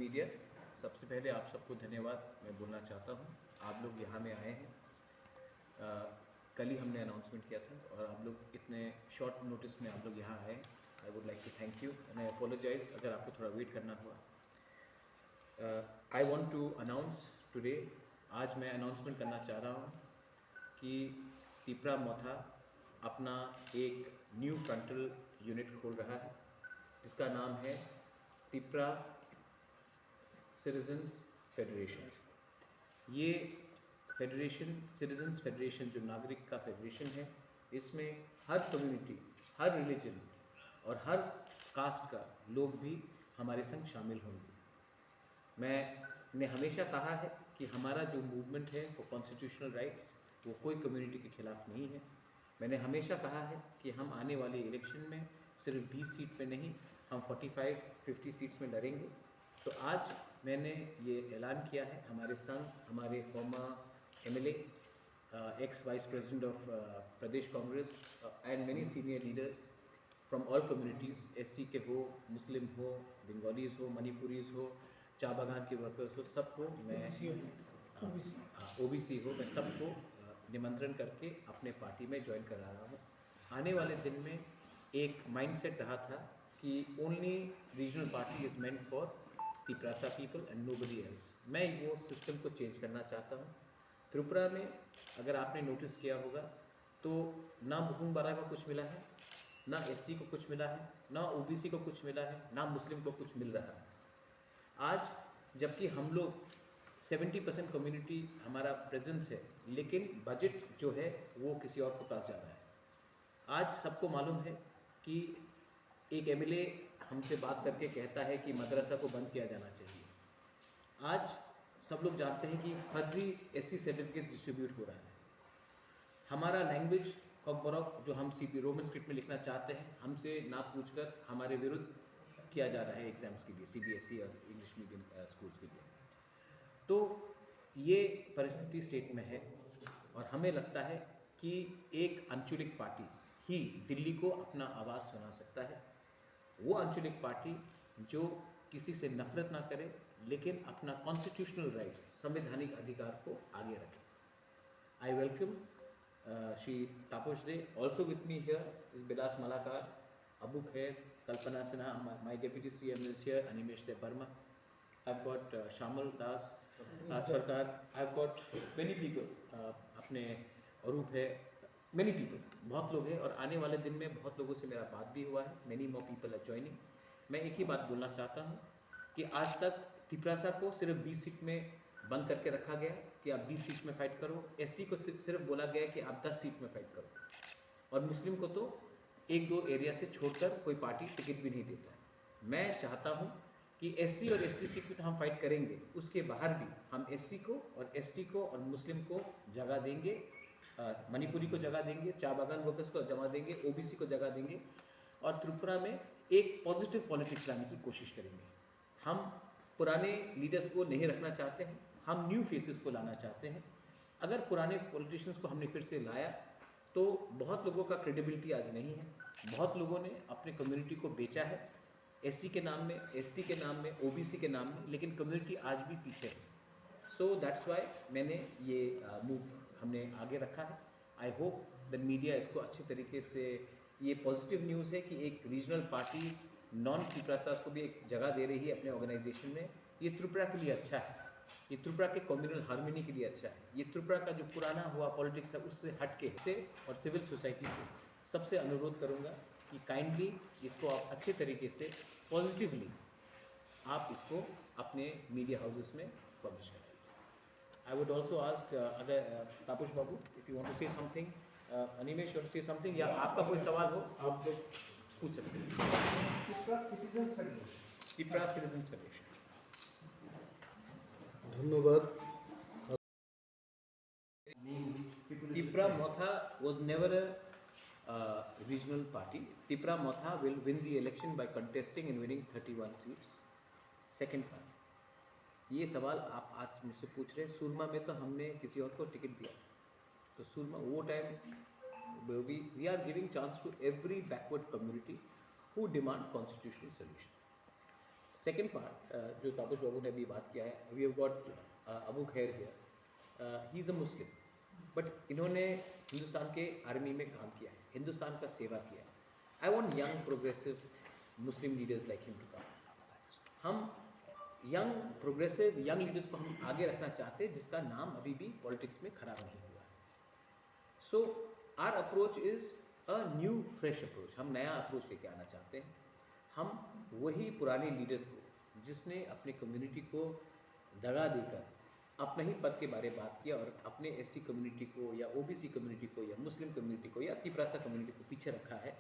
Media, सबसे पहले आप सबको धन्यवाद मैं बोलना चाहता हूँ। आप लोग यहाँ में आए हैं, कल ही हमने अनाउंसमेंट किया था और आप लोग इतने शॉर्ट नोटिस में आप लोग यहाँ आए। I would like to thank you and I apologise अगर आपको थोड़ा वेट करना हुआ। I want to announce today, आज मैं अनाउंसमेंट करना चाह रहा हूँ कि तिपरा मोथा अपना एक न्यू फ्रंटल यूनिट खोल रहा है जिसका नाम है तिपरा सिटीजन्स फेडरेशन। ये फेडरेशन, सिटीजन्स फेडरेशन जो नागरिक का फेडरेशन है, इसमें हर कम्युनिटी, हर रिलीजन और हर कास्ट का लोग भी हमारे संग शामिल होंगे। मैंने हमेशा कहा है कि हमारा जो मूवमेंट है वो कॉन्स्टिट्यूशनल राइट्स, वो कोई कम्युनिटी के खिलाफ नहीं है। मैंने हमेशा कहा है कि हम आने वाले इलेक्शन में सिर्फ 20 सीट पे नहीं, हम 45-50 सीट्स में लड़ेंगे। तो आज मैंने ये ऐलान किया है, हमारे संग हमारे farmer MLA, x vice president of Pradesh Congress and many senior leaders from all communities, SC के हो, मुस्लिम हो, बंगालीज़ हो, मणिपुरीज़ हो, चाय बागान के वर्कर्स हो, सबको मैं OBC हो, मैं सबको निमंत्रण करके अपने पार्टी में ज्वाइन करा रहा हूँ। आने वाले दिन में एक माइंडसेट रहा था कि only regional party is meant for Tiprasa people and nobody else. मैं वो सिस्टम को चेंज करना चाहता हूँ। त्रिपुरा में अगर आपने नोटिस किया होगा तो ना बुकुम बारा को कुछ मिला है, ना SC को कुछ मिला है, ना OBC को कुछ मिला है, ना मुस्लिम को कुछ मिल रहा है। आज जबकि हम लोग 70% कम्युनिटी हमारा प्रेजेंस है, लेकिन बजट जो है वो किसी और के पास जा रहा है। आज सबको मालूम है कि एक MLA हमसे बात करके कहता है कि मदरसा को बंद किया जाना चाहिए। आज सब लोग जानते हैं कि फर्जी SC सर्टिफिकेट डिस्ट्रीब्यूट हो रहा है। हमारा लैंग्वेज कॉम्बोरॉक जो हम CP रोमन स्क्रिप्ट में लिखना चाहते हैं, हमसे ना पूछकर हमारे विरुद्ध किया जा रहा है एग्ज़ाम्स के लिए, CBSE और इंग्लिश मीडियम स्कूल्स के लिए। तो ये परिस्थिति स्टेट में है और हमें लगता है कि एक अंचुलिक पार्टी ही दिल्ली को अपना आवाज़ सुना सकता है। वो अंचुलिक पार्टी जो किसी से नफरत ना करे, लेकिन अपना कॉन्स्टिट्यूशनल राइट्स, संवैधानिक अधिकार को आगे रखे। I welcome Shri Tapas De. Also with me here is Bilas Malakar, Abu Khair, Kalpana Sinha, my deputy CM is here, Animesh Dev Varma, I've got Shamal Das, सरकार, I've got many people, अपने अरूप है, many people, बहुत लोग हैं और आने वाले दिन में बहुत लोगों से मेरा बात भी हुआ है। many more people are joining। मैं एक ही बात बोलना चाहता हूँ कि आज तक तिपरासा को सिर्फ 20 सीट में बंद करके रखा गया कि आप 20 सीट में फाइट करो। SC को सिर्फ बोला गया कि आप 10 सीट में फाइट करो और मुस्लिम को तो 1-2 एरिया से छोड़कर कोई पार्टी टिकट भी नहीं देता है। मैं चाहता हूँ कि SC और ST सीट पे तो हम फाइट करेंगे, उसके बाहर भी हम SC को और ST को और मुस्लिम को जगह देंगे, मणिपुरी को जगह देंगे, चाय बागान वर्कर्स को जगह देंगे, OBC को जगह देंगे और त्रिपुरा में एक पॉजिटिव पॉलिटिक्स लाने की कोशिश करेंगे। हम पुराने लीडर्स को नहीं रखना चाहते हैं, हम न्यू फेसेस को लाना चाहते हैं। अगर पुराने पॉलिटिशियंस को हमने फिर से लाया तो बहुत लोगों का क्रेडिबिलिटी आज नहीं है। बहुत लोगों ने अपने कम्युनिटी को बेचा है, SC के नाम में, ST के नाम में, OBC के नाम में, लेकिन कम्युनिटी आज भी पीछे है। सो दैट्स वाई मैंने ये मूव हमने आगे रखा है। आई होप द मीडिया इसको अच्छे तरीके से, ये पॉजिटिव न्यूज़ है कि एक रीजनल पार्टी नॉन तिपरासास को भी एक जगह दे रही है अपने ऑर्गेनाइजेशन में। ये त्रिपुरा के लिए अच्छा है, ये त्रिपुरा के कम्युनल हार्मनी के लिए अच्छा है। ये त्रिपुरा का जो पुराना हुआ पॉलिटिक्स है उससे हटके से और सिविल सोसाइटी से सबसे अनुरोध करूँगा कि काइंडली इसको आप अच्छे तरीके से पॉजिटिवली आप इसको अपने मीडिया हाउसेस में पब्लिश कराइए। आई वुड ऑल्सो आस्क अगर Tapas Babu if you want to say something, Animesh you want to say something, या आपका कोई सवाल हो आप लोग पूछ सकते हैं। Tipra citizens federation. धन्यवाद। Tipra Motha was never a regional party. Tipra Motha will win the election by contesting and winning 31 seats. Second part, ये सवाल आप आज मुझसे पूछ रहे हैं। सुरमा में तो हमने किसी और को टिकट दिया, तो सुरमा वो time we are giving chance to every backward community who demand constitutional solution. Second part जो तापस बाबू ने अभी बात किया है, वी हैव गॉट अबू खैर here, he is a Muslim but इन्होंने हिंदुस्तान के आर्मी में काम किया है, हिंदुस्तान का सेवा किया है. I want young progressive Muslim leaders like him to come. हम यंग प्रोग्रेसिव यंग लीडर्स को हम आगे रखना चाहते हैं जिसका नाम अभी भी पॉलिटिक्स में खराब नहीं हुआ है. So our approach is a new fresh approach. हम नया अप्रोच लेके आना चाहते हैं. हम वही पुराने लीडर्स को जिसने अपने कम्युनिटी को दगा देकर अपने ही पद के बारे में बात किया और अपने एससी कम्युनिटी को या ओबीसी कम्युनिटी को या मुस्लिम कम्युनिटी को या तिपरासा कम्युनिटी को पीछे रखा है,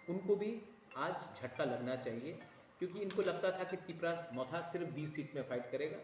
उनको भी आज झटका लगना चाहिए. क्योंकि इनको लगता था कि तिपरास मौथा सिर्फ 20 सीट में फाइट करेगा,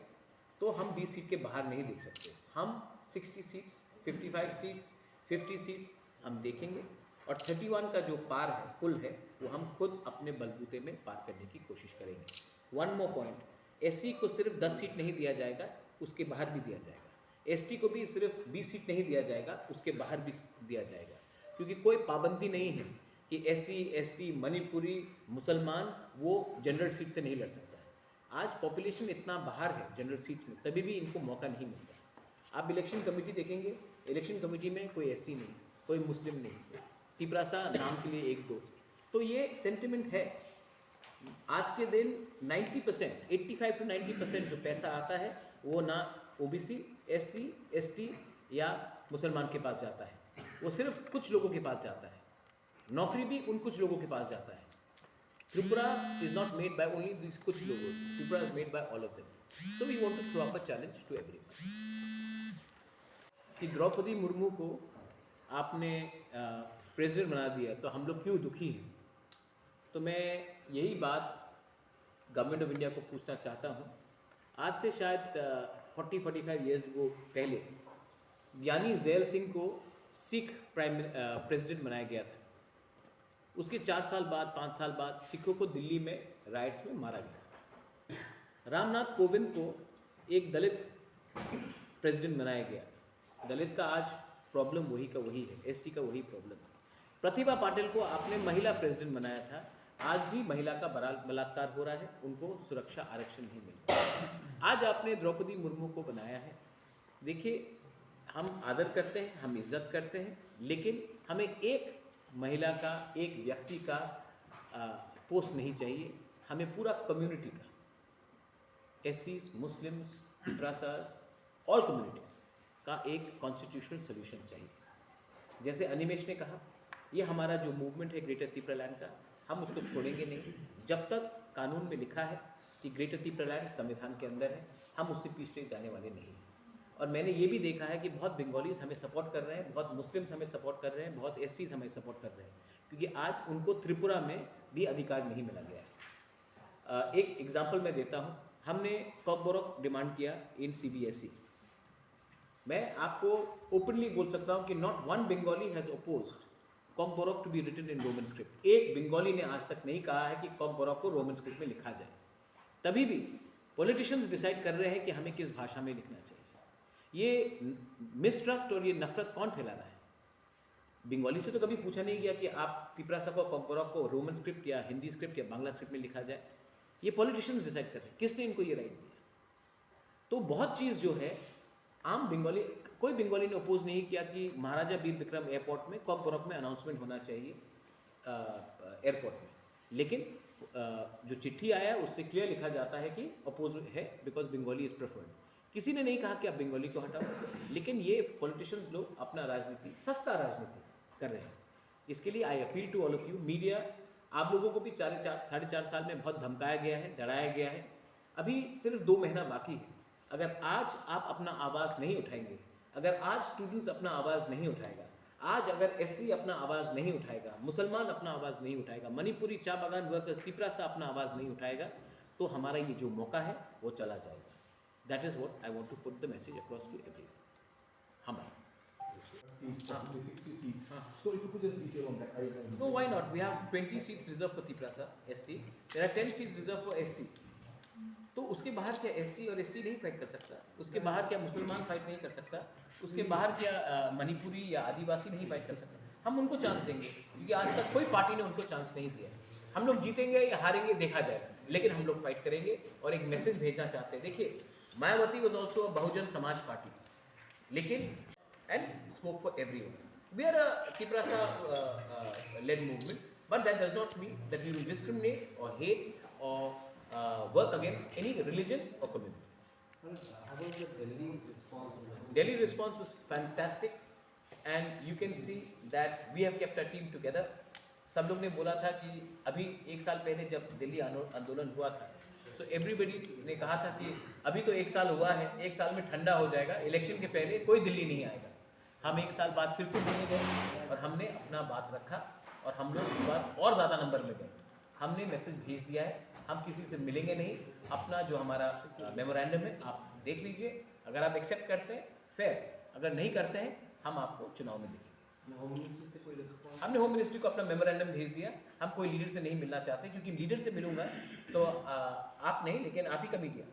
तो हम 20 सीट के बाहर नहीं देख सकते. हम 60 सीट्स, 55 सीट्स, 50 सीट्स हम देखेंगे और 31 का जो पार है, पुल है, वो हम खुद अपने बलबूते में पार करने की कोशिश करेंगे. वन मोर पॉइंट, एससी को सिर्फ 10 सीट नहीं दिया जाएगा, उसके बाहर भी दिया जाएगा. एसटी को भी सिर्फ 20 सीट नहीं दिया जाएगा, उसके बाहर भी दिया जाएगा. क्योंकि कोई पाबंदी नहीं है कि एससी, एसटी, मणिपुरी, मुसलमान वो जनरल सीट से नहीं लड़ सकता है. आज पॉपुलेशन इतना बाहर है जनरल सीट में, तभी भी इनको मौका नहीं मिलता. आप इलेक्शन कमेटी देखेंगे, इलेक्शन कमेटी में कोई एससी नहीं, कोई मुस्लिम नहीं, तिपरासा नाम के लिए 1-2. तो ये सेंटिमेंट है. आज के दिन 90%, 85 to 90% जो पैसा आता है वो ना ओबीसी, एससी, एसटी या मुसलमान के पास जाता है, वो सिर्फ कुछ लोगों के पास जाता है. नौकरी भी उन कुछ लोगों के पास जाता है. Tripura is not made by only this कुछ लोगों, Tripura is made by all of them. So we want to throw up a challenge to everyone कि द्रौपदी मुर्मू को आपने प्रेसिडेंट बना दिया तो हम लोग क्यों दुखी हैं. तो मैं यही बात गवर्नमेंट ऑफ इंडिया को पूछना चाहता हूँ. आज से शायद 40-45 ईयर्स को पहले ज्ञानी ज़ैल सिंह को सिख प्रेसिडेंट बनाया गया था. उसके 4 साल बाद, 5 साल बाद सिखों को दिल्ली में राइट्स में मारा गया. रामनाथ कोविंद को एक दलित प्रेसिडेंट बनाया गया. दलित का आज प्रॉब्लम वही का वही है, एससी का वही प्रॉब्लम है. प्रतिभा पाटिल को आपने महिला प्रेसिडेंट बनाया था, आज भी महिला का बलात्कार हो रहा है, उनको सुरक्षा आरक्षण नहीं मिल रहा. आज आपने द्रौपदी मुर्मू को बनाया है. देखिए, हम आदर करते हैं, हम इज्जत करते हैं, लेकिन हमें एक महिला का, एक व्यक्ति का पोस्ट नहीं चाहिए. हमें पूरा कम्युनिटी का, एससीज, मुस्लिम्स, तिपरासास, ऑल कम्युनिटीज का एक कॉन्स्टिट्यूशनल सोल्यूशन चाहिए. जैसे अनिमेश ने कहा, ये हमारा जो मूवमेंट है ग्रेटर त्रिपुरालैंड का, हम उसको छोड़ेंगे नहीं जब तक कानून में लिखा है कि ग्रेटर त्रिपुरालैंड संविधान के अंदर है. हम उससे पीछे जाने वाले नहीं. और मैंने ये भी देखा है कि बहुत बंगालीज हमें सपोर्ट कर रहे हैं, बहुत मुस्लिम्स हमें सपोर्ट कर रहे हैं, बहुत एससीज हमें सपोर्ट कर रहे हैं, क्योंकि आज उनको त्रिपुरा में भी अधिकार नहीं मिला गया है. एक एग्जांपल मैं देता हूँ. हमने कॉकबोरोक डिमांड किया इन सीबीएसई. मैं आपको ओपनली बोल सकता हूँ कि not one Bengali has opposed Kokborok to be written in Roman script. एक बंगाली ने आज तक नहीं कहा है कि कॉकबोरोक को रोमन स्क्रिप्ट में लिखा जाए. तभी भी पॉलिटिशियंस डिसाइड कर रहे हैं कि हमें किस भाषा में लिखना चाहिए. ये मिसट्रस्ट और ये नफरत कौन फैला रहा है? बंगाली से तो कभी पूछा नहीं गया कि आप तिपरासा को, कॉकबोरोक को रोमन स्क्रिप्ट या हिंदी स्क्रिप्ट या बांग्ला स्क्रिप्ट में लिखा जाए. ये पॉलिटिशियंस डिसाइड कर रहे हैं. किसने इनको ये राइट दिया? तो बहुत चीज़ जो है आम बंगाली, कोई बंगाली ने अपोज नहीं किया कि महाराजा वीर विक्रम एयरपोर्ट में, कॉकबोरोक में अनाउंसमेंट होना चाहिए एयरपोर्ट में. लेकिन जो चिट्ठी आया उससे क्लियर लिखा जाता है कि अपोज है बिकॉज बंगाली इज़ प्रेफर्ड. किसी ने नहीं कहा कि आप बंगाली को हटाओ. लेकिन ये पॉलिटिशियंस लोग अपना राजनीति, सस्ता राजनीति कर रहे हैं. इसके लिए I appeal to all of you media. आप लोगों को भी 4.5 साल में बहुत धमकाया गया है, डराया गया है. अभी सिर्फ 2 महीना बाकी है. अगर आज आप अपना आवाज़ नहीं उठाएंगे, अगर आज स्टूडेंट्स अपना आवाज़ नहीं उठाएगा, आज अगर एससी अपना आवाज़ नहीं उठाएगा, मुसलमान अपना आवाज़ नहीं उठाएगा, मणिपुरी चा बागान वर्कर्स, तिपरासा अपना आवाज़ नहीं उठाएगा, तो हमारा ये जो मौका है वो चला जाएगा. That is what I want to put the message across to everyone. हाँ भाई. Possibly 60 seats. So if you could just detail on that. No, why not? We have 20 seats reserved for Tiprasa, ST. There are 10 seats reserved for SC. तो उसके बाहर क्या SC और ST नहीं fight कर सकता? उसके बाहर क्या मुसलमान फाइट नहीं कर सकता? उसके बाहर क्या मणिपुरी या आदिवासी नहीं फाइट कर सकता? हम उनको चांस देंगे, क्योंकि आज तक कोई पार्टी ने उनको चांस नहीं दिया. हम लोग जीतेंगे या हारेंगे देखा जाएगा. लेकिन हम लोग फाइट करेंगे और एक मैसेज भेजना चाहते हैं। देखिए, Mayawati was also a Bahujan Samaj party, लेकिन and spoke for everyone. We are a Tiprasa led movement, but that does not mean that we will discriminate or hate or work against any religion or community. How was the Delhi response? Delhi response was fantastic, and you can see that we have kept our team together. सब लोग ने बोला था कि अभी एक साल पहले जब दिल्ली आंदोलन हुआ था, सो एवरीबडी ने कहा था कि अभी तो एक साल हुआ है, एक साल में ठंडा हो जाएगा, इलेक्शन के पहले कोई दिल्ली नहीं आएगा. हम एक साल बाद फिर से मिलने गए और हमने अपना बात रखा और हम लोग इस बार और ज़्यादा नंबर में गए. हमने मैसेज भेज दिया है, हम किसी से मिलेंगे नहीं. अपना जो हमारा मेमोरेंडम है आप देख लीजिए, अगर आप एक्सेप्ट करते हैं फेयर, अगर नहीं करते हैं हम आपको चुनाव में देखेंगे. होम मिनिस्ट्री से कोई रिस्पॉन्स? हमने होम मिनिस्ट्री को अपना मेमोरेंडम भेज दिया. हम कोई लीडर से नहीं मिलना चाहते, क्योंकि लीडर से मिलूंगा तो आप नहीं, लेकिन आप ही का मीडिया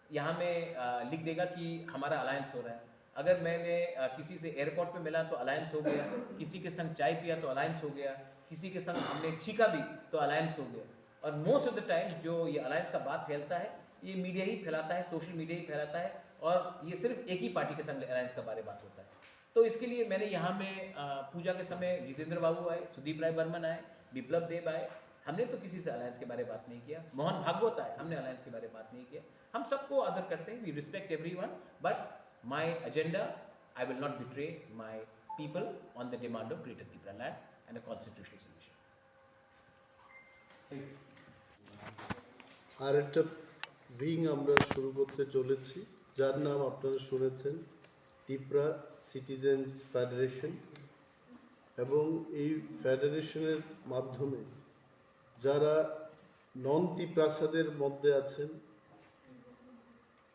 यहाँ में लिख देगा कि हमारा अलायंस हो रहा है. अगर मैंने किसी से एयरपोर्ट पे मिला तो अलायंस हो गया, किसी के संग चाय पिया तो अलायंस हो गया, किसी के संग हमने छीका भी तो अलायंस हो गया. और मोस्ट ऑफ द टाइम जो ये अलायंस का बात फैलता है, ये मीडिया ही फैलाता है, सोशल मीडिया ही फैलाता है, और ये सिर्फ एक ही पार्टी के संग अलायंस का बारे बात होता है. तो इसके लिए मैंने यहाँ में पूजा के समय जितेंद्र बाबू आए, सुदीप राय बर्मन आए, बिप्लब देव आए. हमने तो किसी से अलायंस के बारे में बात नहीं किया. मोहन भागवत आए, हमने अलायंस के बारे में बात नहीं किया. हम सबको आदर करते हैं, we respect everyone, but my agenda, I will not betray my people on the demand of Greater Tripura land and a constitutional solution. আর একটা উইং আমরা শুরু করতে চলেছি, যার নাম আপনারা শুনেছেন, ত্রিপুরা সিটিজেন্স ফেডারেশন. এবং এই ফেডারেশনের মাধ্যমে যারা নন ত্রিপ্রাসাদের মধ্যে আছেন,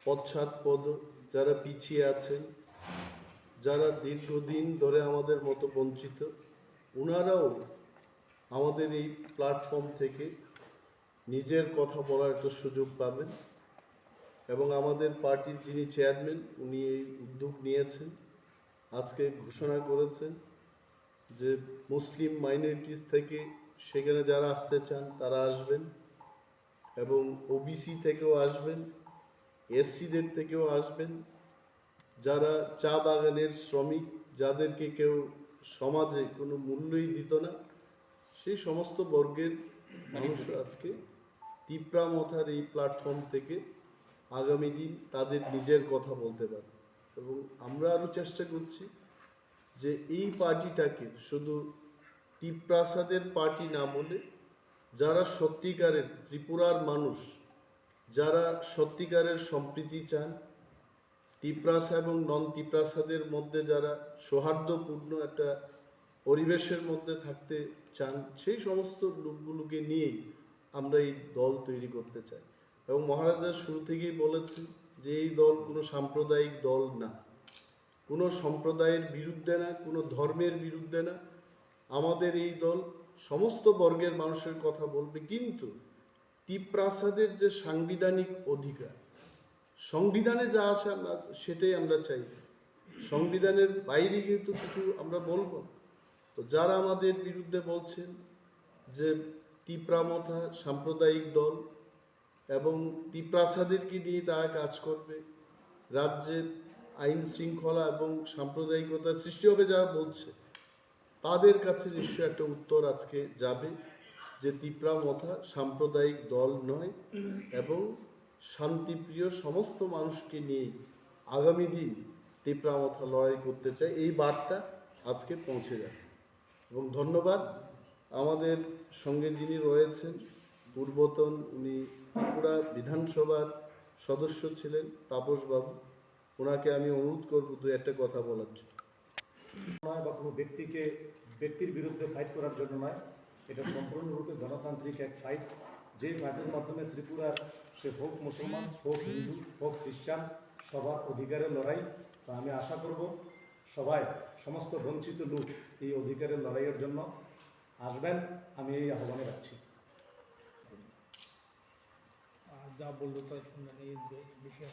পশ্চাৎপদ, যারা পিছিয়ে আছেন, যারা দীর্ঘদিন ধরে আমাদের মতো বঞ্চিত, ওনারাও আমাদের এই প্ল্যাটফর্ম থেকে নিজের কথা বলার একটা সুযোগ পাবেন. এবং আমাদের পার্টির যিনি চেয়ারম্যান, উনি এই উদ্যোগ নিয়েছেন, আজকে ঘোষণা করেছেন যে মুসলিম মাইনরিটিস থেকে সেখানে যারা আসতে চান তারা আসবেন, এবং ওবিসি থেকেও আসবেন, এসসিদের থেকেও আসবেন, যারা চা বাগানের শ্রমিক, যাদেরকে কেউ সমাজে কোনো মূল্যই দিত না, সেই সমস্ত বর্গের মানুষ আজকে ত্রিপুরা মথার এই প্ল্যাটফর্ম থেকে আগামী দিন তাদের নিজের কথা বলতে পারে. এবং আমরা আরও চেষ্টা করছি যে এই পার্টিটাকে শুধু ত্রিপ্রাসাদের পার্টি না বলে, যারা সত্যিকারের ত্রিপুরার মানুষ, যারা সত্যিকারের সম্প্রীতি চান, ত্রিপ্রাসা এবং নন ত্রিপ্রাসাদের মধ্যে যারা সৌহার্দ্যপূর্ণ একটা পরিবেশের মধ্যে থাকতে চান, সেই সমস্ত লোকগুলোকে নিয়েই আমরা এই দল তৈরি করতে চাই. এবং মহারাজা শুরু থেকেই বলেছেন যে এই দল কোনো সাম্প্রদায়িক দল না, কোনো সম্প্রদায়ের বিরুদ্ধে না, কোনো ধর্মের বিরুদ্ধে না. আমাদের এই দল সমস্ত বর্গের মানুষের কথা বলবে, কিন্তু ত্রিপ্রাসাদের যে সাংবিধানিক অধিকার, সংবিধানে যা আছে আমরা সেটাই আমরা চাই. সংবিধানের বাইরে কিন্তু কিছু আমরা বলবো. তো যারা আমাদের বিরুদ্ধে বলছেন যে ত্রিপ্রামথা সাম্প্রদায়িক দল এবং ত্রিপ্রাসাদেরকে নিয়ে তারা কাজ করবে, রাজ্যের আইন শৃঙ্খলা এবং সাম্প্রদায়িকতার সৃষ্টি হবে যারা বলছে, তাদের কাছে নিশ্চয়ই একটা উত্তর আজকে যাবে যে ত্রিপ্রামথা সাম্প্রদায়িক দল নয়, এবং শান্তিপ্রিয় সমস্ত মানুষকে নিয়ে আগামী দিন ত্রিপ্রামথা লড়াই করতে চায়. এই বার্তা আজকে পৌঁছে যাবে. এবং ধন্যবাদ আমাদের সঙ্গে যিনি রয়েছেন, পূর্বতন উনি ত্রিপুরা বিধানসভার সদস্য ছিলেন, তাপসবাবু, ওনাকে আমি অনুরোধ করব দু একটা কথা বলার জন্য. নয় বা কোনো ব্যক্তির বিরুদ্ধে ফাইট করার জন্য নয়, এটা সম্পূর্ণরূপে গণতান্ত্রিক এক ফাইট, যে ফাইটের মাধ্যমে ত্রিপুরার সে হোক মুসলমান, হোক হিন্দু, হোক খ্রিস্টান, সবার অধিকারের লড়াই. তো আমি আশা করব সবাই, সমস্ত বঞ্চিত লোক এই অধিকারের লড়াইয়ের জন্য আসবেন, আমি এই আহ্বানে রাখছি. যা বললো তাই শুনলেন, এই বিষয়ে